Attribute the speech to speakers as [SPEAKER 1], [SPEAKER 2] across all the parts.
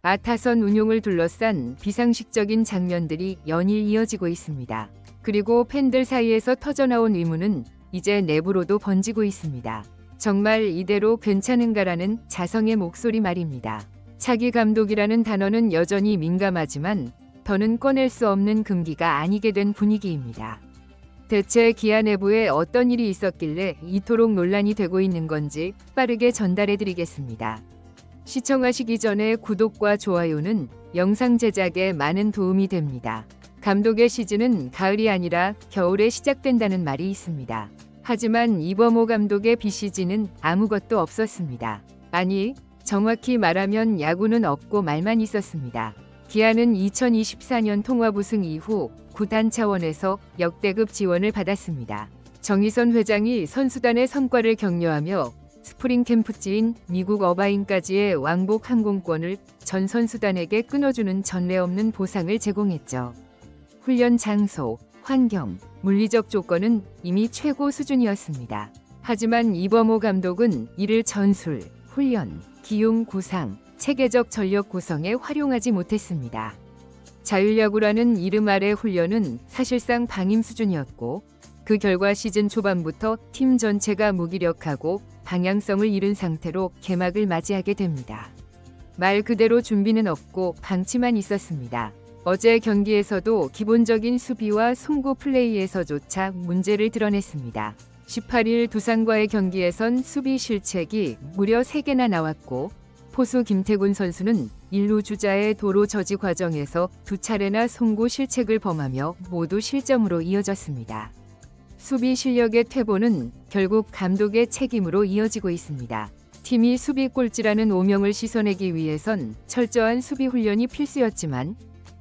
[SPEAKER 1] 아타선 운용을 둘러싼 비상식적인 장면들이 연일 이어지고 있습니다. 그리고 팬들 사이에서 터져나온 의문은 이제 내부로도 번지고 있습니다. 정말 이대로 괜찮은가라는 자성의 목소리 말입니다. 차기 감독이라는 단어는 여전히 민감하지만 더는 꺼낼 수 없는 금기가 아니게 된 분위기입니다. 대체 기아 내부에 어떤 일이 있었길래 이토록 논란이 되고 있는 건지 빠르게 전달해드리겠습니다. 시청하시기 전에 구독과 좋아요는 영상 제작에 많은 도움이 됩니다. 감독의 시즌은 가을이 아니라 겨울에 시작된다는 말이 있습니다. 하지만 이범호 감독의 비시즌은 아무것도 없었습니다. 아니, 정확히 말하면 야구는 없고 말만 있었습니다. 기아는 2024년 통합 우승 이후 구단 차원에서 역대급 지원을 받았습니다. 정의선 회장이 선수단의 성과를 격려하며 스프링 캠프지인 미국 어바인까지의 왕복 항공권을 전 선수단에게 끊어주는 전례 없는 보상을 제공했죠. 훈련 장소, 환경, 물리적 조건은 이미 최고 수준이었습니다. 하지만 이범호 감독은 이를 전술, 훈련, 기용 구상, 체계적 전력 구성에 활용하지 못했습니다. 자율야구라는 이름 아래 훈련은 사실상 방임 수준이었고 그 결과 시즌 초반부터 팀 전체가 무기력하고 방향성을 잃은 상태로 개막을 맞이하게 됩니다. 말 그대로 준비는 없고 방치만 있었습니다. 어제 경기에서도 기본적인 수비와 송구 플레이에서조차 문제를 드러냈습니다. 18일 두산과의 경기에선 수비 실책이 무려 3개나 나왔고 포수 김태군 선수는 1루 주자의 도로 저지 과정에서 2차례나 송구 실책을 범하며 모두 실점으로 이어졌습니다. 수비 실력의 퇴보는 결국 감독의 책임으로 이어지고 있습니다. 팀이 수비 꼴찌라는 오명을 씻어내기 위해선 철저한 수비 훈련이 필수였지만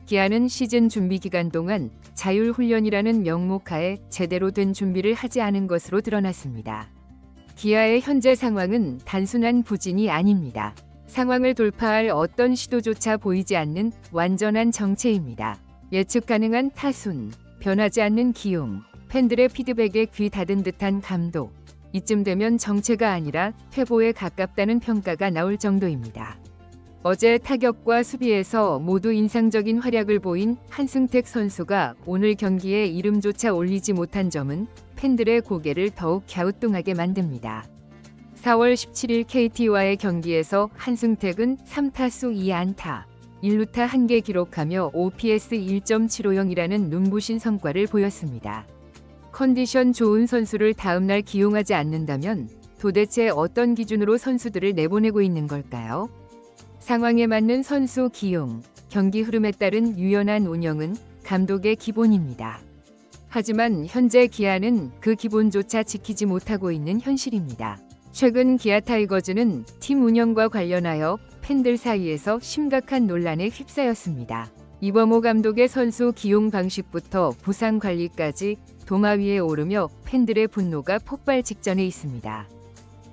[SPEAKER 1] 기아는 시즌 준비 기간 동안 자율훈련이라는 명목하에 제대로 된 준비를 하지 않은 것으로 드러났습니다. 기아의 현재 상황은 단순한 부진이 아닙니다. 상황을 돌파할 어떤 시도조차 보이지 않는 완전한 정체입니다. 예측 가능한 타순, 변하지 않는 기용, 팬들의 피드백에 귀 닫은 듯한 감독. 이쯤 되면 정체가 아니라 퇴보에 가깝다는 평가가 나올 정도입니다. 어제 타격과 수비에서 모두 인상적인 활약을 보인 한승택 선수가 오늘 경기에 이름조차 올리지 못한 점은 팬들의 고개를 더욱 갸우뚱하게 만듭니다. 4월 17일 KT와의 경기에서 한승택은 3타수 2안타, 1루타 1개 기록하며 OPS 1.750이라는 눈부신 성과를 보였습니다. 컨디션 좋은 선수를 다음날 기용하지 않는다면 도대체 어떤 기준으로 선수들을 내보내고 있는 걸까요? 상황에 맞는 선수 기용, 경기 흐름에 따른 유연한 운영은 감독의 기본입니다. 하지만 현재 기아는 그 기본조차 지키지 못하고 있는 현실입니다. 최근 기아 타이거즈는 팀 운영과 관련하여 팬들 사이에서 심각한 논란에 휩싸였습니다. 이범호 감독의 선수 기용 방식부터 부상 관리까지 도마 위에 오르며 팬들의 분노가 폭발 직전에 있습니다.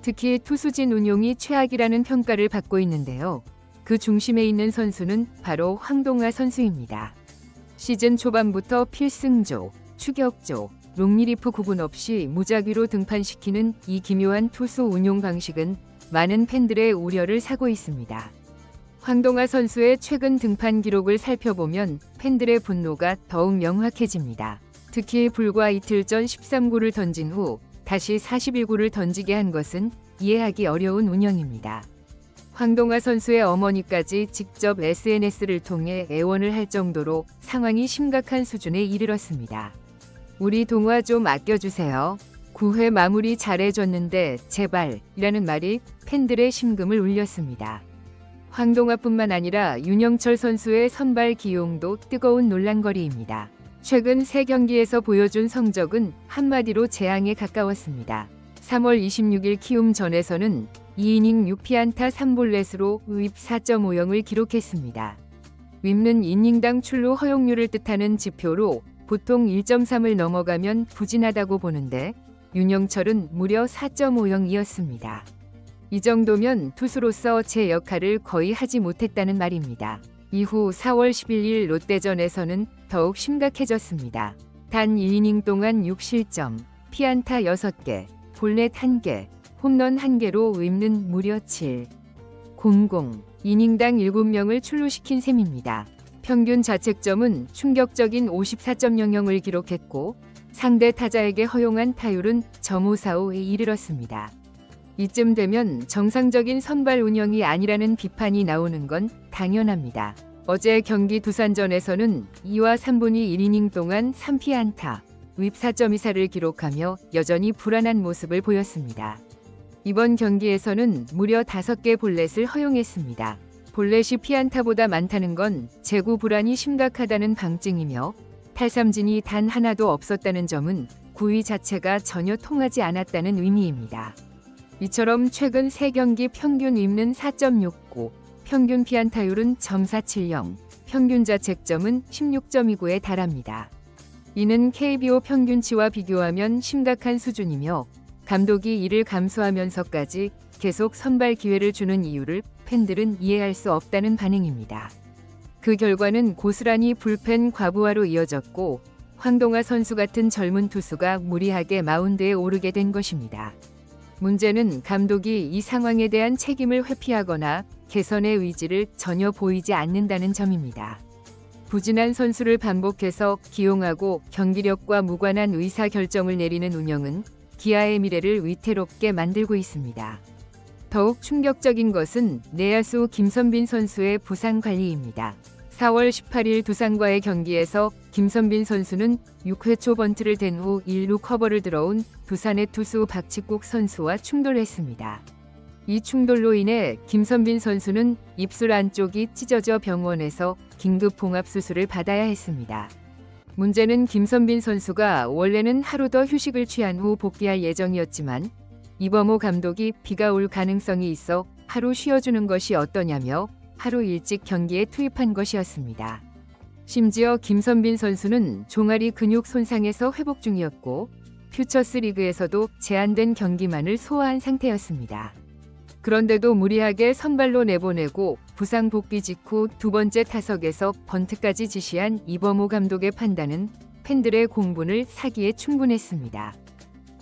[SPEAKER 1] 특히 투수진 운용이 최악이라는 평가를 받고 있는데요. 그 중심에 있는 선수는 바로 황동아 선수입니다. 시즌 초반부터 필승조, 추격조, 롱리리프 구분 없이 무작위로 등판시키는 이 기묘한 투수 운용 방식은 많은 팬들의 우려를 사고 있습니다. 황동아 선수의 최근 등판 기록을 살펴보면 팬들의 분노가 더욱 명확해집니다. 특히 불과 이틀 전 13구를 던진 후 다시 41구를 던지게 한 것은 이해하기 어려운 운영입니다. 황동아 선수의 어머니까지 직접 SNS를 통해 애원을 할 정도로 상황이 심각한 수준에 이르렀습니다. 우리 동화 좀 아껴주세요. 9회 마무리 잘해줬는데 제발 이라는 말이 팬들의 심금을 울렸습니다. 황동아뿐만 아니라 윤영철 선수의 선발 기용도 뜨거운 논란거리입니다. 최근 3경기에서 보여준 성적은 한마디로 재앙에 가까웠습니다. 3월 26일 키움전에서는 2이닝 6피안타 3볼넷으로 윕 4.50을 기록했습니다. 윕는 이닝당 출루 허용률을 뜻하는 지표로 보통 1.3을 넘어가면 부진하다고 보는데 윤영철은 무려 4.50이었습니다. 이 정도면 투수로서 제 역할을 거의 하지 못했다는 말입니다. 이후 4월 11일 롯데전에서는 더욱 심각해졌습니다. 단 1이닝 동안 6실점, 피안타 6개, 볼넷 1개, 홈런 1개로 윕는 무려 7, 0, 0, 이닝당 7명을 출루시킨 셈입니다. 평균 자책점은 충격적인 54.00을 기록했고 상대 타자에게 허용한 타율은 0.545에 이르렀습니다. 이쯤 되면 정상적인 선발 운영이 아니라는 비판이 나오는 건 당연합니다. 어제 경기 두산전에서는 2와 3분의 1이닝 동안 3피안타, 윕 4.24를 기록하며 여전히 불안한 모습을 보였습니다. 이번 경기에서는 무려 5개 볼넷을 허용했습니다. 볼넷이 피안타보다 많다는 건 제구 불안이 심각하다는 방증이며 탈삼진이 단 하나도 없었다는 점은 구위 자체가 전혀 통하지 않았다는 의미입니다. 이처럼 최근 3경기 평균 윕는 4.69, 평균 피안타율은 0.470, 평균 자책점은 16.29에 달합니다. 이는 KBO 평균치와 비교하면 심각한 수준이며 감독이 이를 감수하면서까지 계속 선발 기회를 주는 이유를 팬들은 이해할 수 없다는 반응입니다. 그 결과는 고스란히 불펜 과부하로 이어졌고 황동화 선수 같은 젊은 투수가 무리하게 마운드에 오르게 된 것입니다. 문제는 감독이 이 상황에 대한 책임을 회피하거나 개선의 의지를 전혀 보이지 않는다는 점입니다. 부진한 선수를 반복해서 기용하고 경기력과 무관한 의사결정을 내리는 운영은 기아의 미래를 위태롭게 만들고 있습니다. 더욱 충격적인 것은 내야수 김선빈 선수의 부상 관리입니다. 4월 18일 두산과의 경기에서 김선빈 선수는 6회 초 번트를 댄 후 1루 커버를 들어온 두산의 투수 박치국 선수와 충돌했습니다. 이 충돌로 인해 김선빈 선수는 입술 안쪽이 찢어져 병원에서 긴급 봉합 수술을 받아야 했습니다. 문제는 김선빈 선수가 원래는 하루 더 휴식을 취한 후 복귀할 예정이었지만 이범호 감독이 비가 올 가능성이 있어 하루 쉬어주는 것이 어떠냐며 하루 일찍 경기에 투입한 것이었습니다. 심지어 김선빈 선수는 종아리 근육 손상에서 회복 중이었고 퓨처스 리그에서도 제한된 경기만을 소화한 상태였습니다. 그런데도 무리하게 선발로 내보내고 부상 복귀 직후 두 번째 타석에서 번트까지 지시한 이범호 감독의 판단은 팬들의 공분을 사기에 충분했습니다.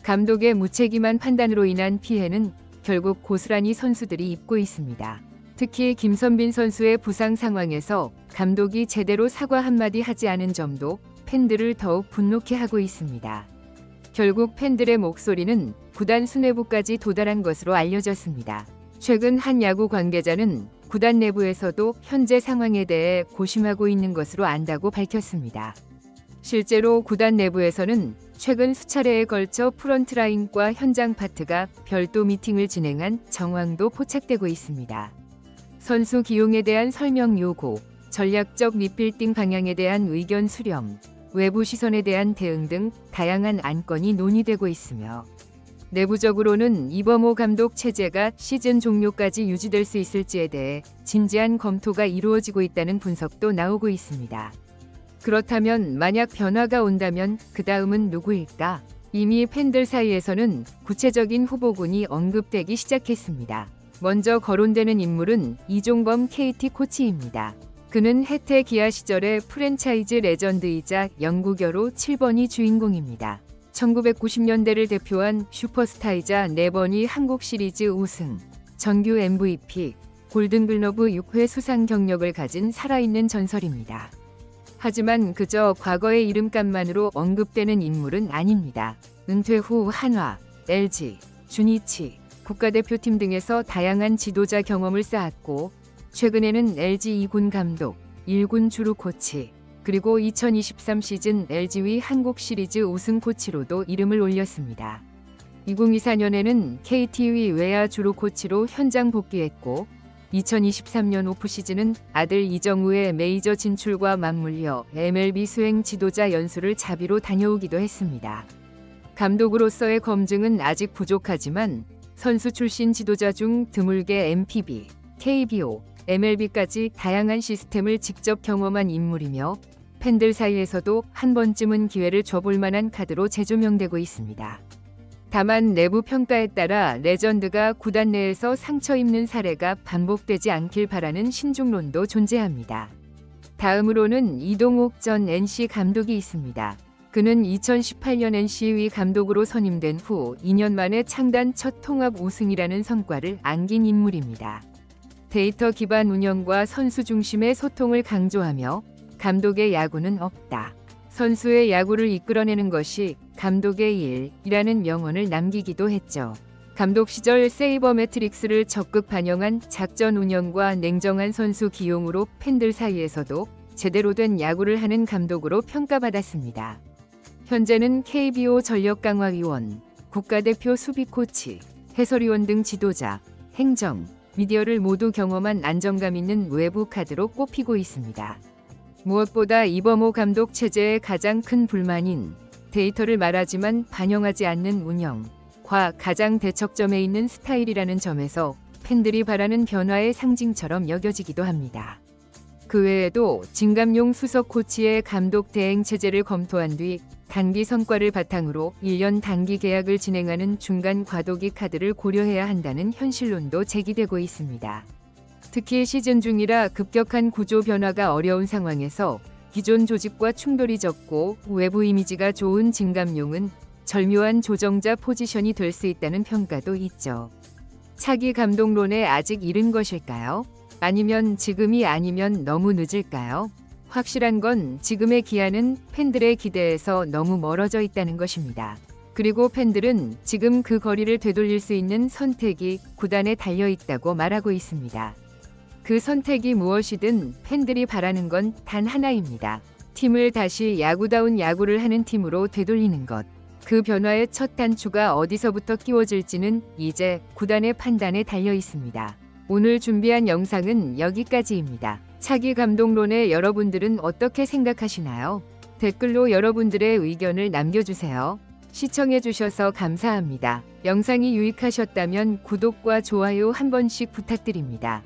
[SPEAKER 1] 감독의 무책임한 판단으로 인한 피해는 결국 고스란히 선수들이 입고 있습니다. 특히 김선빈 선수의 부상 상황에서 감독이 제대로 사과 한마디 하지 않은 점도 팬들을 더욱 분노케 하고 있습니다. 결국 팬들의 목소리는 구단 수뇌부까지 도달한 것으로 알려졌습니다. 최근 한 야구 관계자는 구단 내부에서도 현재 상황에 대해 고심하고 있는 것으로 안다고 밝혔습니다. 실제로 구단 내부에서는 최근 수차례에 걸쳐 프런트라인과 현장 파트가 별도 미팅을 진행한 정황도 포착되고 있습니다. 선수 기용에 대한 설명 요구, 전략적 리빌딩 방향에 대한 의견 수렴, 외부 시선에 대한 대응 등 다양한 안건이 논의되고 있으며 내부적으로는 이범호 감독 체제가 시즌 종료까지 유지될 수 있을지에 대해 진지한 검토가 이루어지고 있다는 분석도 나오고 있습니다. 그렇다면 만약 변화가 온다면 그 다음은 누구일까? 이미 팬들 사이에서는 구체적인 후보군이 언급되기 시작했습니다. 먼저 거론되는 인물은 이종범 KT 코치입니다. 그는 해태 기아 시절의 프랜차이즈 레전드이자 영구결호 7번이 주인공입니다. 1990년대를 대표한 슈퍼스타이자 4번이 한국 시리즈 우승, 정규 MVP, 골든글러브 6회 수상 경력을 가진 살아있는 전설입니다. 하지만 그저 과거의 이름값만으로 언급되는 인물은 아닙니다. 은퇴 후 한화, LG, 주니치, 국가대표팀 등에서 다양한 지도자 경험을 쌓았고 최근에는 LG 2군 감독, 1군 주루 코치, 그리고 2023 시즌 LG위 한국 시리즈 우승 코치로도 이름을 올렸습니다. 2024년에는 KT위 외야 주루 코치로 현장 복귀했고 2023년 오프 시즌은 아들 이정우의 메이저 진출과 맞물려 MLB 수행 지도자 연수를 자비로 다녀오기도 했습니다. 감독으로서의 검증은 아직 부족하지만 선수 출신 지도자 중 드물게 MPB, KBO, MLB까지 다양한 시스템을 직접 경험한 인물이며 팬들 사이에서도 한 번쯤은 기회를 줘볼 만한 카드로 재조명되고 있습니다. 다만 내부 평가에 따라 레전드가 구단 내에서 상처 입는 사례가 반복되지 않길 바라는 신중론도 존재합니다. 다음으로는 이동욱 전 NC 감독이 있습니다. 그는 2018년 NC의 감독으로 선임된 후 2년 만에 창단 첫 통합 우승이라는 성과를 안긴 인물입니다. 데이터 기반 운영과 선수 중심의 소통을 강조하며 감독의 야구는 없다. 선수의 야구를 이끌어내는 것이 감독의 일이라는 명언을 남기기도 했죠. 감독 시절 세이버 매트릭스를 적극 반영한 작전 운영과 냉정한 선수 기용으로 팬들 사이에서도 제대로 된 야구를 하는 감독으로 평가받았습니다. 현재는 KBO 전력강화위원, 국가대표 수비 코치, 해설위원 등 지도자, 행정, 미디어를 모두 경험한 안정감 있는 외부 카드로 꼽히고 있습니다. 무엇보다 이범호 감독 체제의 가장 큰 불만인 데이터를 말하지만 반영하지 않는 운영과 가장 대척점에 있는 스타일이라는 점에서 팬들이 바라는 변화의 상징처럼 여겨지기도 합니다. 그 외에도 진감용 수석 코치의 감독 대행 체제를 검토한 뒤 단기 성과를 바탕으로 1년 단기 계약을 진행하는 중간 과도기 카드를 고려해야 한다는 현실론도 제기되고 있습니다. 특히 시즌 중이라 급격한 구조 변화가 어려운 상황에서 기존 조직과 충돌이 적고 외부 이미지가 좋은 진감용은 절묘한 조정자 포지션이 될 수 있다는 평가도 있죠. 차기 감독론에 아직 이른 것일까요? 아니면 지금이 아니면 너무 늦을까요? 확실한 건 지금의 기한은 팬들의 기대에서 너무 멀어져 있다는 것입니다. 그리고 팬들은 지금 그 거리를 되돌릴 수 있는 선택이 구단에 달려 있다고 말하고 있습니다. 그 선택이 무엇이든 팬들이 바라는 건 단 하나입니다. 팀을 다시 야구다운 야구를 하는 팀으로 되돌리는 것. 그 변화의 첫 단추가 어디서부터 끼워질지는 이제 구단의 판단에 달려 있습니다. 오늘 준비한 영상은 여기까지입니다. 차기 감독론에 여러분들은 어떻게 생각하시나요? 댓글로 여러분들의 의견을 남겨주세요. 시청해주셔서 감사합니다. 영상이 유익하셨다면 구독과 좋아요 한 번씩 부탁드립니다.